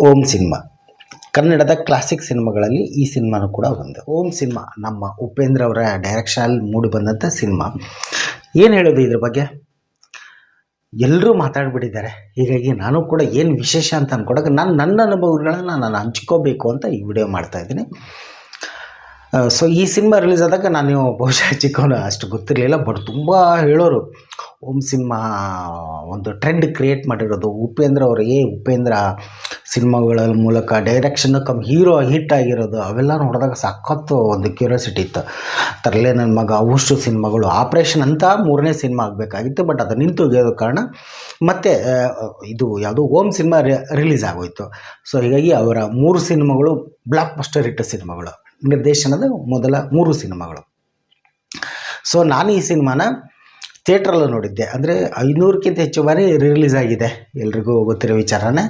ಓಂ cinema ಕನ್ನಡದ classic ಸಿನಿಮಾಗಳಲ್ಲಿ ಈ ಸಿನಿಮಾನು ಕೂಡ ಒಂದು. ಓಂ ಸಿನಿಮಾ ನಮ್ಮ ಉಪೇಂದ್ರ ಅವರ ಡೈರೆಕ್ಷನಲ್ಲಿ ಮೂಡಿ ಬಂದಂಥ ಸಿನಿಮಾ. ಏನು ಹೇಳೋದು ಇದ್ರ ಬಗ್ಗೆ, ಎಲ್ಲರೂ ಮಾತಾಡ್ಬಿಟ್ಟಿದ್ದಾರೆ. ಹೀಗಾಗಿ ನಾನು ಕೂಡ ಏನು ವಿಶೇಷ ಅಂತ ಅಂದ್ಕೊಂಡಾಗ ನನ್ನ ಅನುಭವಗಳನ್ನ ನಾನು ಹಂಚ್ಕೋಬೇಕು ಅಂತ ಈ ವಿಡಿಯೋ ಮಾಡ್ತಾಯಿದ್ದೀನಿ. ಸೊ ಈ ಸಿನಿಮಾ ರಿಲೀಸ್ ಆದಾಗ ನಾನು ಬಹುಶಃ ಚಿಕ್ಕವನು, ಅಷ್ಟು ಗೊತ್ತಿರಲಿಲ್ಲ. ಬಟ್ ತುಂಬ ಹೇಳೋರು ಓಂ ಸಿನಿಮಾ ಒಂದು ಟ್ರೆಂಡ್ ಕ್ರಿಯೇಟ್ ಮಾಡಿರೋದು ಉಪೇಂದ್ರ ಉಪೇಂದ್ರ ಸಿನಿಮಾಗಳ ಮೂಲಕ ಡೈರೆಕ್ಷನ್ ಕಮ್ ಹೀರೋ ಹಿಟ್ ಆಗಿರೋದು ಅವೆಲ್ಲ ನೋಡಿದಾಗ ಸಖತ್ತು ಒಂದು ಕ್ಯೂರಿಯಾಸಿಟಿ ಇತ್ತು. ತರಲೆ ನನ್ನ ಮಗ, ಅವಷ್ಟು ಸಿನಿಮಾಗಳು, ಆಪ್ರೇಷನ್ ಅಂತ 3ನೇ ಸಿನಿಮಾ ಆಗಬೇಕಾಗಿತ್ತು. ಬಟ್ ಅದು ನಿಂತು ಹೋಗೋದ ಕಾರಣ ಮತ್ತು ಇದು ಯಾವುದು ಓಂ ಸಿನಿಮಾ ರಿಲೀಸ್ ಆಗೋಯಿತು. ಸೊ ಹೀಗಾಗಿ ಅವರ 3 ಸಿನಿಮಾಗಳು ಬ್ಲಾಕ್ ಬಸ್ಟರ್ ಹಿಟ್ ಸಿನಿಮಾಗಳು, ನಿರ್ದೇಶನದ ಮೊದಲ 3 ಸಿನಿಮಾಗಳು. ಸೊ ನಾನು ಈ ಸಿನಿಮಾನ ಥಿಯೇಟ್ರಲ್ಲೂ ನೋಡಿದ್ದೆ. ಅಂದರೆ 500ಕ್ಕಿಂತ ಹೆಚ್ಚು ಬಾರಿ ರಿಲೀಸ್ ಆಗಿದೆ, ಎಲ್ರಿಗೂ ಗೊತ್ತಿರೋ ವಿಚಾರನೇ.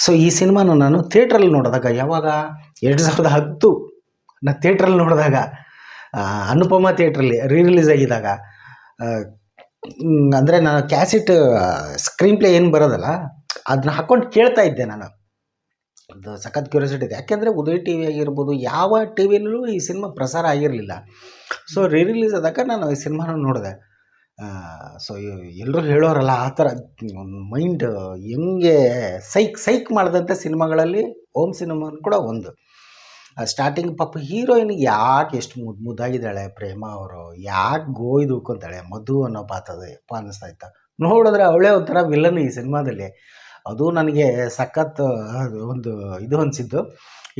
ಸೊ ಈ ಸಿನಿಮಾನ ನಾನು ಥಿಯೇಟ್ರಲ್ಲಿ ನೋಡಿದಾಗ, ಯಾವಾಗ 2010 ನಾನು ಥಿಯೇಟ್ರಲ್ಲಿ ನೋಡಿದಾಗ, ಅನುಪಮ ಥಿಯೇಟ್ರಲ್ಲಿ ರಿಲೀಸ್ ಆಗಿದ್ದಾಗ, ಅಂದರೆ ನಾನು ಕ್ಯಾಸೆಟ್ ಸ್ಕ್ರೀನ್ ಪ್ಲೇ ಏನು ಬರೋದಲ್ಲ ಅದನ್ನ ಹಾಕ್ಕೊಂಡು ಕೇಳ್ತಾ ಇದ್ದೆ. ನಾನು ಅದು ಸಖತ್ ಕ್ಯೂರಿಯಾಸಿಟಿ ಇದೆ. ಯಾಕೆಂದರೆ ಉದಯ್ ಟಿ ವಿ ಆಗಿರ್ಬೋದು, ಯಾವ ಟಿ ವಿಯಲ್ಲೂ ಈ ಸಿನಿಮಾ ಪ್ರಸಾರ ಆಗಿರಲಿಲ್ಲ. ಸೊ ರಿಲೀಸ್ ಆದಾಗ ನಾನು ಈ ಸಿನಿಮಾನ ನೋಡಿದೆ. ಸೊ ಎಲ್ಲರೂ ಹೇಳೋರಲ್ಲ ಆ ಥರ ಮೈಂಡ್ ಹೆಂಗೆ ಸೈಕ್ ಮಾಡಿದಂಥ ಸಿನಿಮಾಗಳಲ್ಲಿ ಓಂ ಸಿನಿಮಾ ಕೂಡ ಒಂದು. ಸ್ಟಾರ್ಟಿಂಗ್ ಪಾಪ ಹೀರೋಯಿನ್ಗೆ ಯಾಕೆ ಎಷ್ಟು ಮುದ್ದಾಗಿದ್ದಾಳೆ ಪ್ರೇಮ ಅವರು, ಯಾಕೆ ಗೋಯ್ದು ಉಕ್ಕೊಂತಾಳೆ ಮಧು ಅನ್ನೋ ಪಾತ್ರದಪ್ಪ ಅನ್ನಿಸ್ತಾ ಇತ್ತು. ನೋಡಿದ್ರೆ ಅವಳೇ ಒಂಥರ ವಿಲನ್ ಈ ಸಿನಿಮಾದಲ್ಲಿ. ಅದು ನನಗೆ ಸಖತ್ ಒಂದು ಇದು ಅನಿಸಿದ್ದು.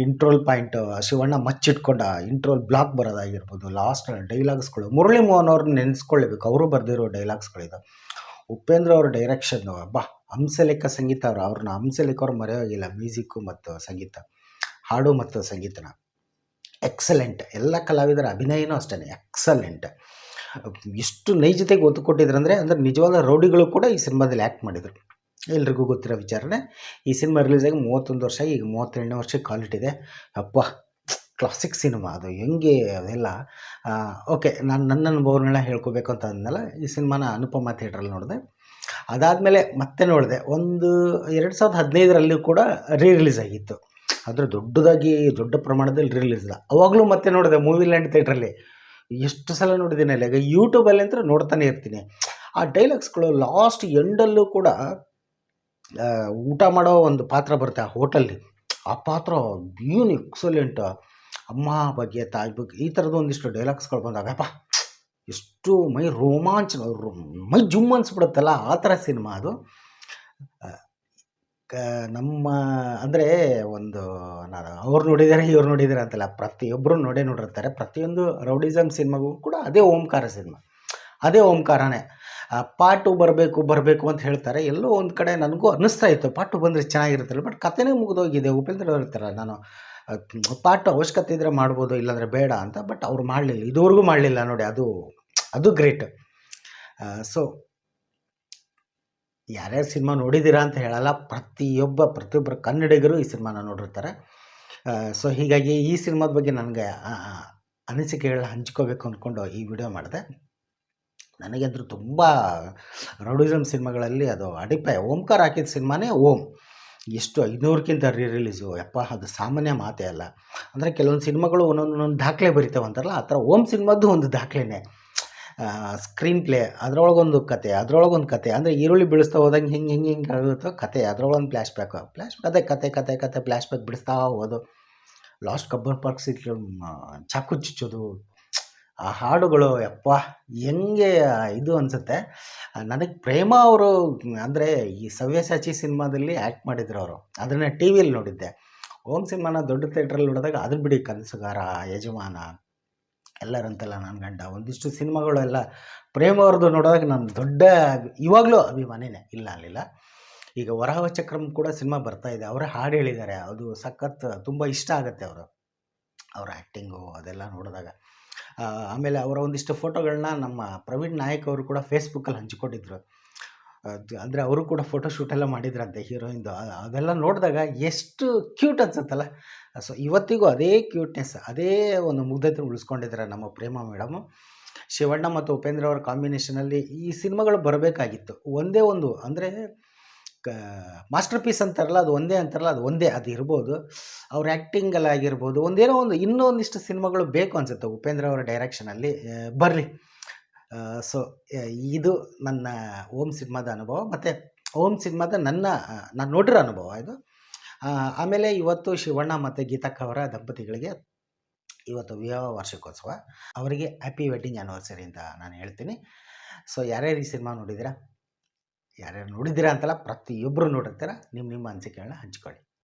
ಇಂಟ್ರೋಲ್ point Shivanna ಮಚ್ಚಿಟ್ಕೊಂಡ ಇಂಟ್ರೋಲ್ block ಬರೋದಾಗಿರ್ಬೋದು, last ಡೈಲಾಗ್ಸ್ಗಳು Murali Mohan ಅವ್ರನ್ನ ನೆನೆಸ್ಕೊಳ್ಳೇಬೇಕು, ಅವರು ಬರೆದಿರೋ ಡೈಲಾಗ್ಸ್ಗಳಿದು. ಉಪೇಂದ್ರ ಅವ್ರ ಡೈರೆಕ್ಷನ್ನು ಹಂಸಲೇಖ ಸಂಗೀತ ಅವ್ರನ್ನ ಹಂಸಲೇಖ ಅವ್ರು ಮರೆಯೋಗಿಲ್ಲ. ಮ್ಯೂಸಿಕ್ಕು ಮತ್ತು ಸಂಗೀತ, ಹಾಡು ಮತ್ತು ಸಂಗೀತನ ಎಕ್ಸಲೆಂಟ್. ಎಲ್ಲ ಕಲಾವಿದರ ಅಭಿನಯನೂ ಅಷ್ಟೇ ಎಕ್ಸಲೆಂಟ್. ಎಷ್ಟು ನೈಜತೆಗೆ ಒತ್ತು ಕೊಟ್ಟಿದ್ರಂದರೆ, ಅಂದರೆ ನಿಜವಾದ ರೌಡಿಗಳು ಕೂಡ ಈ ಸಿನಿಮಾದಲ್ಲಿ ಆ್ಯಕ್ಟ್ ಮಾಡಿದರು. ಎಲ್ರಿಗೂ ಗೊತ್ತಿರೋ ವಿಚಾರನೇ. ಈ ಸಿನಿಮಾ ರಿಲೀಸ್ ಆಗಿ 31 ವರ್ಷ, ಈಗ 32ನೇ ವರ್ಷಕ್ಕೆ ಕಾಲಿಟ್ಟಿದೆ. ಅಪ್ಪ ಕ್ಲಾಸಿಕ್ ಸಿನಿಮಾ ಅದು. ಹೆಂಗೆ ಅದೆಲ್ಲ ಓಕೆ. ನಾನು ನನ್ನ ಅನುಭವಗಳನ್ನ ಹೇಳ್ಕೋಬೇಕು ಅಂತ ಅಂದಲ್ಲ, ಈ ಸಿನಿಮಾನ ಅನುಪಮ ಥಿಯೇಟ್ರಲ್ಲಿ ನೋಡಿದೆ. ಅದಾದಮೇಲೆ ಮತ್ತೆ ನೋಡಿದೆ ಒಂದು 2015ರಲ್ಲಿ ಕೂಡ ರಿಲೀಸ್ ಆಗಿತ್ತು. ಆದರೆ ದೊಡ್ಡ ಪ್ರಮಾಣದಲ್ಲಿ ರಿಲೀಸ್ ಇಲ್ಲ. ಅವಾಗಲೂ ಮತ್ತೆ ನೋಡಿದೆ ಮೂವಿ ಲ್ಯಾಂಡ್ ಥಿಯೇಟ್ರಲ್ಲಿ. ಎಷ್ಟು ಸಲ ನೋಡಿದ್ದೀನಿ ಅಲ್ಲ. ಈಗ ಯೂಟ್ಯೂಬಲ್ಲಿ ಅಂತ ನೋಡ್ತಾನೆ ಇರ್ತೀನಿ. ಆ ಡೈಲಾಗ್ಸ್ಗಳು ಲಾಸ್ಟ್ ಎಂಡಲ್ಲೂ ಕೂಡ ಊಟ ಮಾಡೋ ಒಂದು ಪಾತ್ರ ಬರುತ್ತೆ ಆ ಹೋಟೆಲ್ಲಿ. ಆ ಪಾತ್ರ ಏನು ಎಕ್ಸಲೆಂಟ್. ಅಮ್ಮ ಬಗ್ಗೆ, ತಾಯಿ ಬಗ್ಗೆ, ಈ ಥರದ್ದು ಒಂದಿಷ್ಟು ಡೈಲಾಗ್ಸ್ಗಳು ಬಂದಾಗಪ್ಪ ಎಷ್ಟು ಮೈ ರೋಮಾಂಚನ, ಮೈ ಜುಮ್ ಅನ್ಸ್ಬಿಡುತ್ತಲ್ಲ ಆ ಥರ ಸಿನಿಮಾ ಅದು. ನಮ್ಮ ಅಂದರೆ ಒಂದು ನಾನು ಅವ್ರು ನೋಡಿದ್ದಾರೆ ಇವ್ರು ನೋಡಿದ್ದಾರೆ ಅಂತಲ್ಲ, ಪ್ರತಿಯೊಬ್ಬರು ನೋಡಿರ್ತಾರೆ. ಪ್ರತಿಯೊಂದು ರೌಡಿಸಮ್ ಸಿನಿಮಾಗೂ ಕೂಡ ಅದೇ ಓಂಕಾರ ಸಿನಿಮಾ, ಅದೇ ಓಂಕಾರನೇ. ಪಾರ್ಟ್ 2 ಬರಬೇಕು ಅಂತ ಹೇಳ್ತಾರೆ. ಎಲ್ಲೋ ಒಂದು ಕಡೆ ನನಗೂ ಅನ್ನಿಸ್ತಾ ಇತ್ತು ಪಾರ್ಟ್ 2 ಬಂದರೆ ಚೆನ್ನಾಗಿರುತ್ತಲ್ಲ. ಬಟ್ ಕಥೆನೇ ಮುಗಿದೋಗಿದೆ. ಉಪೇಂದ್ರ ಅವ್ರು ಇರ್ತಾರೆ, ನಾನು ಪಾರ್ಟ್ 2 ಅವಶ್ಯಕತೆ ಇದ್ದರೆ ಮಾಡ್ಬೋದು, ಇಲ್ಲಾಂದರೆ ಬೇಡ ಅಂತ. ಬಟ್ ಅವ್ರು ಮಾಡಲಿಲ್ಲ, ಇದುವರೆಗೂ ಮಾಡಲಿಲ್ಲ ನೋಡಿ. ಅದು ಗ್ರೇಟ್. ಸೊ ಯಾರ್ಯಾರು ಸಿನಿಮಾ ನೋಡಿದ್ದೀರಾ ಅಂತ ಹೇಳಲ್ಲ, ಪ್ರತಿಯೊಬ್ಬರು ಕನ್ನಡಿಗರು ಈ ಸಿನಿಮಾನ ನೋಡಿರ್ತಾರೆ. ಸೊ ಹೀಗಾಗಿ ಈ ಸಿನಿಮಾದ ಬಗ್ಗೆ ನನಗೆ ಅನಿಸಿಕೆಗಳನ್ನ ಹಂಚ್ಕೋಬೇಕು ಅಂದ್ಕೊಂಡು ಈ ವಿಡಿಯೋ ಮಾಡಿದೆ. ನನಗಂತೂ ತುಂಬ ರೌಡಿಸಮ್ ಸಿನಿಮಾಗಳಲ್ಲಿ ಅದು ಅಡಿಪಾಯ. ಓಂಕಾರ ಹಾಕಿದ ಸಿನಿಮಾನೇ ಓಂ. ಎಷ್ಟು 500ಕ್ಕಿಂತ ರಿಲೀಸು, ಅದು ಸಾಮಾನ್ಯ ಮಾತೇ ಅಲ್ಲ. ಅಂದರೆ ಕೆಲವೊಂದು ಸಿನಿಮಾಗಳು ಒಂದೊಂದು ದಾಖಲೆ ಬರಿತಾವೆ ಅಂತಾರಲ್ಲ, ಆ ಥರ ಓಂ ಸಿನಿಮಾದ್ದು ಒಂದು ದಾಖಲೆನೇ. ಸ್ಕ್ರೀನ್ ಪ್ಲೇ, ಅದರೊಳಗೊಂದು ಕತೆ, ಅಂದರೆ ಈರುಳ್ಳಿ ಬಿಡಿಸ್ತಾ ಹೋದಂಗೆ ಹಿಂಗೆ ಆಗುತ್ತೋ ಕತೆ, ಅದರೊಳಗೊಂದು ಫ್ಲ್ಯಾಶ್ ಬ್ಯಾಕ್ ಅದೇ ಕತೆ ಫ್ಲ್ಯಾಶ್ ಬ್ಯಾಕ್ ಬಿಡಿಸ್ತಾ ಹೋಗೋದು. ಲಾಸ್ಟ್ ಕಬ್ಬನ್ ಪಾರ್ಕ್ ಸಿಕ್ಕಿ ಚಾಕು ಚುಚ್ಚೋದು, ಆ ಹಾಡುಗಳು ಹೆಂಗೆ ಇದು ಅನಿಸುತ್ತೆ. ನನಗೆ ಪ್ರೇಮ ಅವರು ಅಂದರೆ ಈ ಸವ್ಯಸಾಚಿ ಸಿನಿಮಾದಲ್ಲಿ ಆ್ಯಕ್ಟ್ ಮಾಡಿದ್ರು ಅವರು. ಅದನ್ನು ಟಿ ವಿಯಲ್ಲಿ ನೋಡಿದ್ದೆ. ಓಂ ಸಿನಿಮಾನ ದೊಡ್ಡ ಥಿಯೇಟ್ರಲ್ಲಿ ನೋಡಿದಾಗ ಅದ್ರ ಬಿಡಿ, ಕನಸುಗಾರ, ಯಜಮಾನ, ಎಲ್ಲರಂತೆಲ್ಲ ನನ್ನ ಗಂಡ, ಒಂದಿಷ್ಟು ಸಿನಿಮಾಗಳೆಲ್ಲ ಪ್ರೇಮ ಅವ್ರದ್ದು ನೋಡಿದಾಗ ನಾನು ಇವಾಗಲೂ ಅಭಿಮಾನಿನೇ, ಇಲ್ಲ ಅಲ್ಲಿಲ್ಲ. ಈಗ ವರಾಹ ಚಕ್ರಂ ಕೂಡ ಸಿನಿಮಾ ಬರ್ತಾ ಇದೆ, ಅವರೇ ಹಾಡು ಹೇಳಿದ್ದಾರೆ. ಅದು ಸಖತ್ ತುಂಬ ಇಷ್ಟ ಆಗುತ್ತೆ ಅವರ ಆ್ಯಕ್ಟಿಂಗು ಅದೆಲ್ಲ ನೋಡಿದಾಗ. ಆಮೇಲೆ ಅವರ ಒಂದಿಷ್ಟು ಫೋಟೋಗಳನ್ನ ನಮ್ಮ ಪ್ರವೀಣ್ ನಾಯಕ್ ಅವರು ಕೂಡ ಫೇಸ್ಬುಕ್ಕಲ್ಲಿ ಹಂಚಿಕೊಂಡಿದ್ರು. ಅಂದರೆ ಅವರು ಕೂಡ ಫೋಟೋಶೂಟೆಲ್ಲ ಮಾಡಿದ್ರಂತೆ ಹೀರೋಯಿನ್ದು. ಅದೆಲ್ಲ ನೋಡಿದಾಗ ಎಷ್ಟು ಕ್ಯೂಟ್ ಅನ್ಸುತ್ತಲ್ಲ. ಸೊ ಇವತ್ತಿಗೂ ಅದೇ ಕ್ಯೂಟ್ನೆಸ್, ಅದೇ ಒಂದು ಮುಗ್ಧತೆ ಉಳಿಸ್ಕೊಂಡಿದ್ದಾರೆ ನಮ್ಮ ಪ್ರೇಮ ಮೇಡಮು. ಶಿವಣ್ಣ ಮತ್ತು ಉಪೇಂದ್ರ ಅವರ ಕಾಂಬಿನೇಷನಲ್ಲಿ ಈ ಸಿನಿಮಾಗಳು ಬರಬೇಕಾಗಿತ್ತು. ಒಂದೇ ಒಂದು ಅಂದರೆ ಕ ಮಾಸ್ಟರ್ ಪೀಸ್ ಅಂತಾರಲ್ಲ, ಅದು ಒಂದೇ ಅಂತಾರಲ್ಲ, ಅದು ಒಂದೇ. ಅದು ಇರ್ಬೋದು. ಅವ್ರ ಆ್ಯಕ್ಟಿಂಗಲ್ಲಿ ಆಗಿರ್ಬೋದು, ಒಂದೇನೋ ಒಂದು ಇನ್ನೂ ಒಂದಿಷ್ಟು ಸಿನಿಮಾಗಳು ಬೇಕು ಅನಿಸುತ್ತೆ ಉಪೇಂದ್ರ ಅವರ ಡೈರೆಕ್ಷನಲ್ಲಿ ಬರಲಿ. ಸೊ ಇದು ನನ್ನ ಓಂ ಸಿನಿಮಾದ ಅನುಭವ, ಮತ್ತು ಓಂ ಸಿನಿಮಾದ ನಾನು ನೋಡಿರೋ ಅನುಭವ ಇದು. ಆಮೇಲೆ ಇವತ್ತು ಶಿವಣ್ಣ ಮತ್ತು ಗೀತಕ್ಕ ಅವರ ದಂಪತಿಗಳಿಗೆ ಇವತ್ತು ವಿವಾಹ ವಾರ್ಷಿಕೋತ್ಸವ. ಅವರಿಗೆ ಹ್ಯಾಪಿ ವೆಡ್ಡಿಂಗ್ ಆ್ಯನಿವರ್ಸರಿ ಅಂತ ನಾನು ಹೇಳ್ತೀನಿ. ಸೊ ಯಾರ್ಯಾರು ಈ ಸಿನಿಮಾ ನೋಡಿದ್ದೀರಾ, ಯಾರ್ಯಾರು ನೋಡಿದ್ದೀರಾ ಅಂತಲ್ಲ, ಪ್ರತಿಯೊಬ್ಬರು ನೋಡಿರ್ತೀರ. ನಿಮ್ಮ ಅನಿಸಿಕೆಗಳನ್ನ ಹಂಚ್ಕೊಳ್ಳಿ.